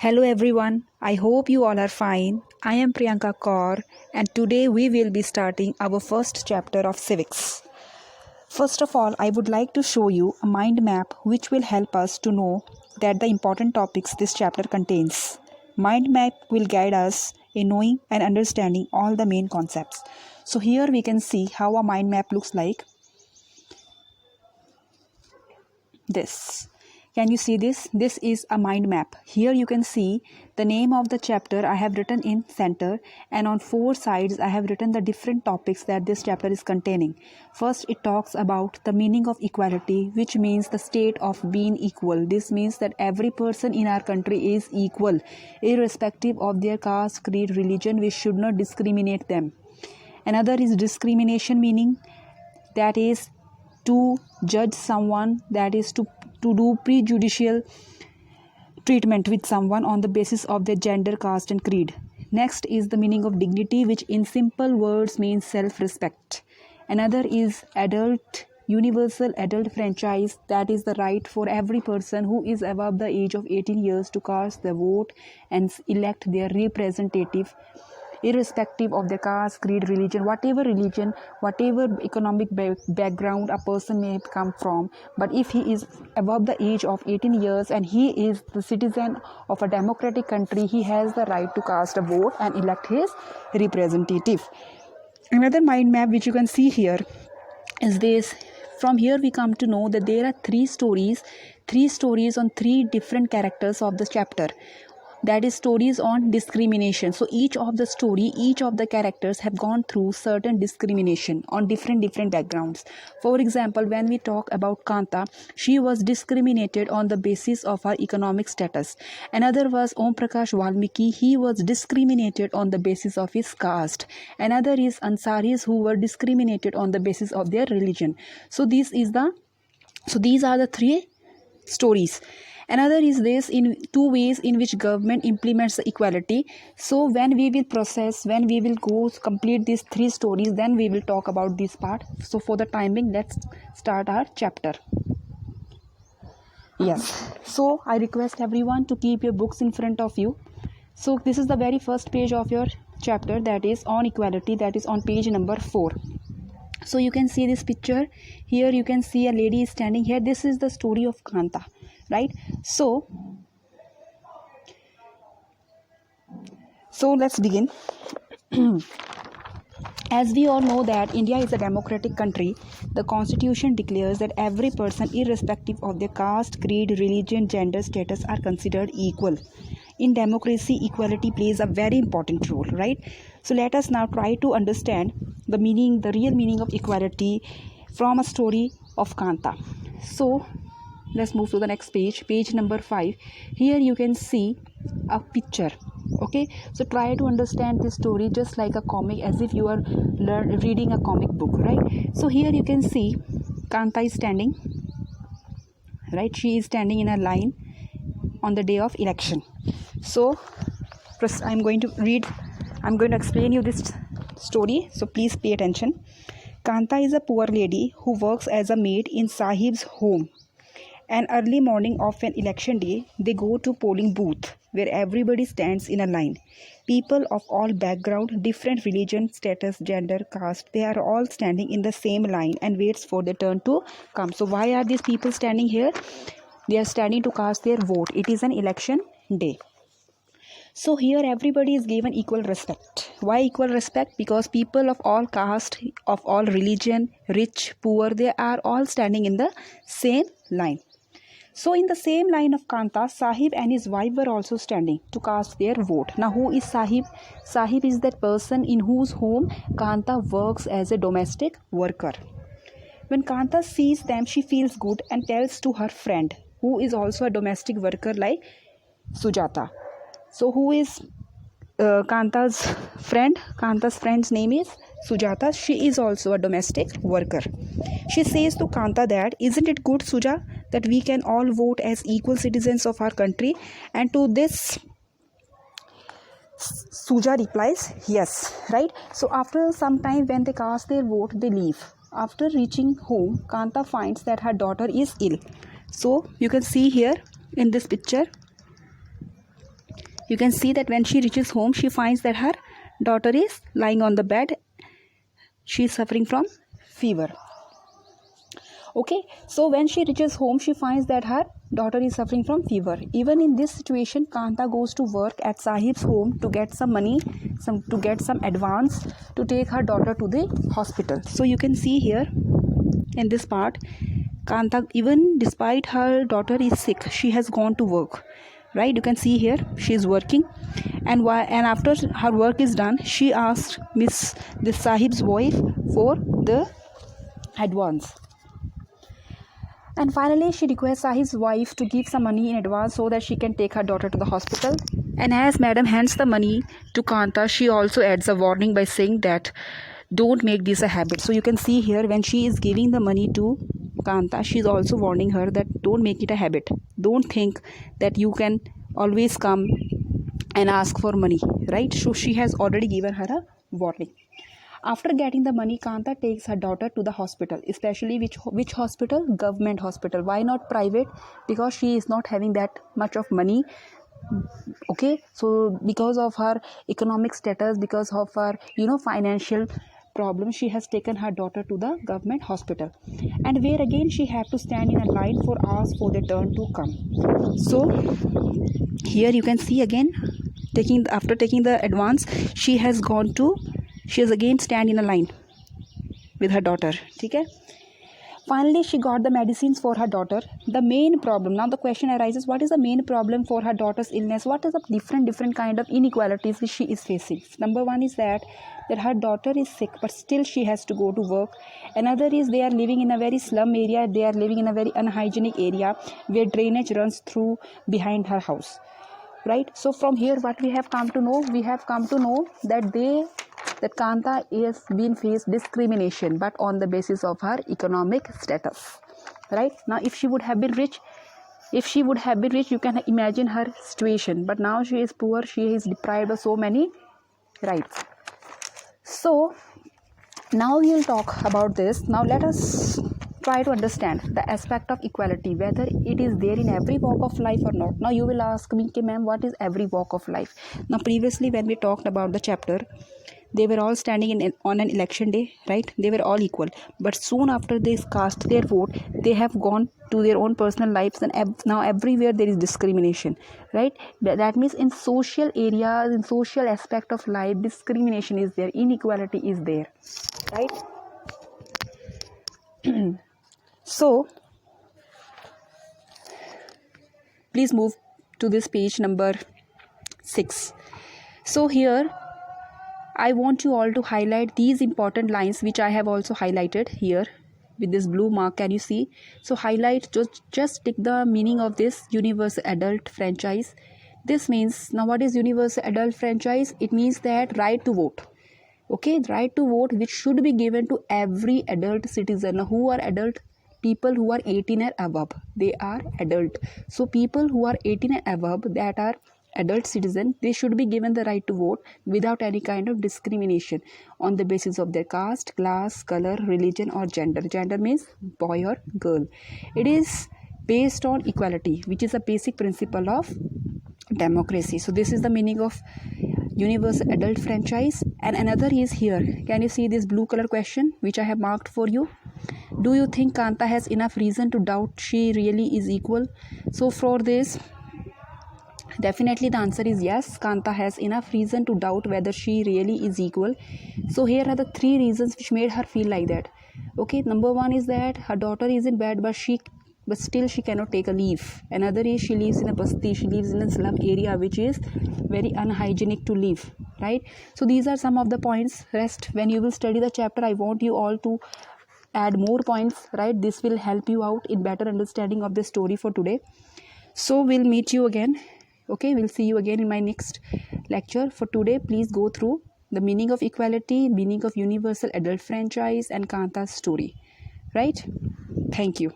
Hello everyone, I hope you all are fine. I am Priyanka Kaur and today we will be starting our first chapter of Civics. First of all, I would like to show you a mind map which will help us to know that the important topics this chapter contains. Mind map will guide us in knowing and understanding all the main concepts. So here we can see how a mind map looks like. This. Can you see this? This is a mind map. Here you can see the name of the chapter I have written in center, and on four sides I have written the different topics that this chapter is containing. First, it talks about the meaning of equality, which means the state of being equal. This means that every person in our country is equal, irrespective of their caste, creed, religion. We should not discriminate them. Another is discrimination, meaning that is to judge someone, that is to do prejudicial treatment with someone on the basis of their gender, caste and creed. Next is the meaning of dignity, which in simple words means self-respect. Another is universal adult franchise, that is the right for every person who is above the age of 18 years to cast their vote and elect their representative, irrespective of their caste, creed, religion, whatever economic background a person may come from. But if he is above the age of 18 years and he is the citizen of a democratic country, he has the right to cast a vote and elect his representative. Another mind map which you can see here is this. From here we come to know that there are three stories on three different characters of the chapter. That is stories on discrimination. So each of the characters have gone through certain discrimination on different backgrounds. For example, when we talk about Kanta, she was discriminated on the basis of her economic status. Another was Om Prakash Valmiki, he was discriminated on the basis of his caste. Another is Ansaris, who were discriminated on the basis of their religion. So these are the three stories. Another is this, in two ways in which government implements the equality. So when we will go complete these three stories, then we will talk about this part. So for the timing, let's start our chapter. Yes, so I request everyone to keep your books in front of you. So this is the very first page of your chapter, that is on equality, that is on page number 4. So you can see this picture. Here you can see a lady standing here. This is the story of Kanta, right? So let's begin. As we all know that India is a democratic country, the constitution declares that every person, irrespective of their caste, creed, religion, gender, status, are considered equal. In democracy, equality plays a very important role, right? So let us now try to understand the real meaning of equality from a story of Kanta. So let's move to the next page number 5. Here you can see a picture. Okay, so try to understand this story just like a comic, as if you are reading a comic book, right? So here you can see Kanta is standing, right? She is standing in a line on the day of election. So I'm going to explain you this story, so please pay attention. Kanta is a poor lady who works as a maid in Sahib's home. An early morning of an election day, they go to polling booth where everybody stands in a line. People of all background, different religion, status, gender, caste, they are all standing in the same line and waits for their turn to come. So why are these people standing here? They are standing to cast their vote. It is an election day. So here everybody is given equal respect. Why equal respect? Because people of all caste, of all religion, rich, poor, they are all standing in the same line. So in the same line of Kanta, Sahib and his wife were also standing to cast their vote. Now who is Sahib? Sahib is that person in whose home Kanta works as a domestic worker. When Kanta sees them, she feels good and tells to her friend, who is also a domestic worker like Sujata. So who is Kanta's friend? Kanta's friend's name is Sujata. She is also a domestic worker. She says to Kanta that, isn't it good, Suja, that we can all vote as equal citizens of our country? And to this, Suja replies, yes, right? So after some time, when they cast their vote, they leave. After reaching home, Kanta finds that her daughter is ill. So you can see here in this picture, You can see that when she reaches home, she finds that her daughter is lying on the bed. She is suffering from fever. Okay, so when she reaches home, she finds that her daughter is suffering from fever. Even in this situation, Kanta goes to work at Sahib's home to get some money, to get some advance to take her daughter to the hospital. So you can see here in this part, Kanta, even despite her daughter is sick, she has gone to work. Right, you can see here she is working, and after her work is done, she asked this Sahib's wife for the advance. And finally, she requests Sahib's wife to give some money in advance so that she can take her daughter to the hospital. And as Madam hands the money to Kanta, she also adds a warning by saying that don't make this a habit. So you can see here when she is giving the money to Kanta, she is also warning her that don't make it a habit. Don't think that you can always come and ask for money, right? So she has already given her a warning. After getting the money, Kanta takes her daughter to the hospital, especially which hospital? Government hospital. Why not private? Because she is not having that much of money. Okay, so because of her economic status, because of her financial problem, she has taken her daughter to the government hospital, and where again she had to stand in a line for hours for their turn to come. So here you can see again, after taking the advance, she has again stand in a line with her daughter. Okay. Finally, she got the medicines for her daughter. The main problem, now the question arises, what is the main problem for her daughter's illness? What is the different kind of inequalities which she is facing? Number one is that her daughter is sick, but still she has to go to work. Another is they are living in a very slum area. They are living in a very unhygienic area where drainage runs through behind her house. Right? So from here, what we have come to know? We have come to know that Kanta is being faced discrimination, but on the basis of her economic status. Right? Now, if she would have been rich, you can imagine her situation. But now she is poor. She is deprived of so many rights. So now we will talk about this. Now let us try to understand the aspect of equality, whether it is there in every walk of life or not. Now you will ask me, ma'am, what is every walk of life? Now previously when we talked about the chapter, they were all standing on an election day, right? They were all equal. But soon after they cast their vote, they have gone to their own personal lives, and now everywhere there is discrimination, right? That means in social areas, in social aspect of life, discrimination is there, inequality is there, right? So please move to this page number 6. So here I want you all to highlight these important lines which I have also highlighted here with this blue mark. Can you see? So highlight, just take the meaning of this universal adult franchise. This means, now what is universal adult franchise? It means that right to vote. Okay, right to vote which should be given to every adult citizen. Who are adult? People who are 18 and above. They are adult. So people who are 18 and above, that are adult citizen, they should be given the right to vote without any kind of discrimination on the basis of their caste, class, color, religion or gender. Gender means boy or girl. It is based on equality, which is a basic principle of democracy. So this is the meaning of universal adult franchise. And another is here. Can you see this blue color question which I have marked for you? Do you think Kanta has enough reason to doubt she really is equal? So for this, definitely the answer is yes. Kanta has enough reason to doubt whether she really is equal. So here are the 3 reasons which made her feel like that. Okay, number 1 is that her daughter is in bed, but still she cannot take a leave. Another is she lives in a basti, she lives in a slum area which is very unhygienic to live, right? So these are some of the points. Rest, when you will study the chapter, I want you all to add more points, right? This will help you out in better understanding of the story for today. So we'll meet you again. Okay, we'll see you again in my next lecture. For today, please go through the meaning of equality, meaning of universal adult franchise and Kanta's story, right? Thank you.